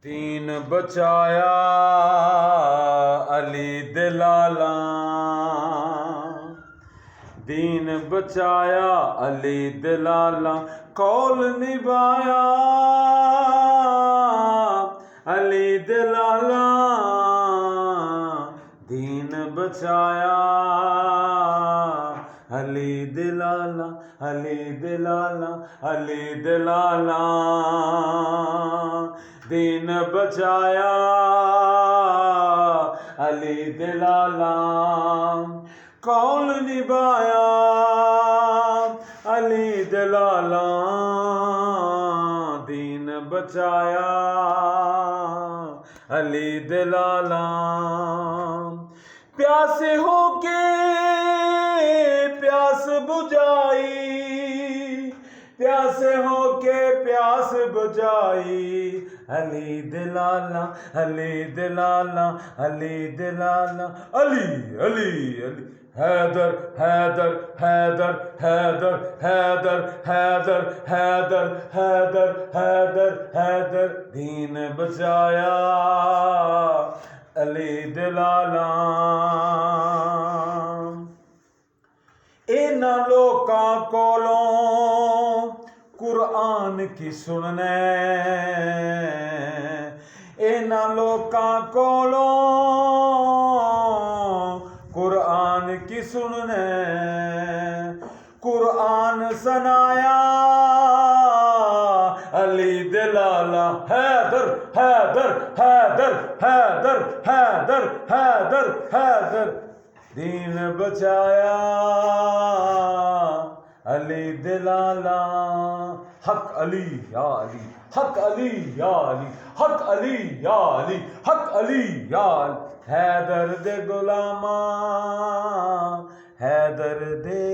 दीन बचाया अली दे लाला, दीन बचाया अली दे लाला, कौल निभाया अली दे लाला, दीन बचाया अली दे लाला, अली दे लाला, अली दे लाला, दीन बचाया अली दे लाला, कौल निभाया अली दे लाला, दीन बचाया अली दे लाला। प्यासे होके प्यास बुझाई, प्यासे होके प्यास बुझाई, अली दे लाला, अली दे लाला, अली दे लाला, अली अली अली, हैदर हैदर हैदर हैदर हैदर हैदर हैदर हैदर हैदर हैदर, दीन बचाया अली दे लाला। इन्हां लोकां कोलों कुरान की सुनने, इन्हां लोकां कोलों कुरान की सुनने, कुरान सनाया अली दे लाला, हैदर हैदर हैदर हैदर हैदर हैदर हैदर, दीन बचाया अली दे लाला। हक अली या अली, हक अली या अली, हक अली या अली, हक अली या अली, हैदर दे गुलामा, हैदर दे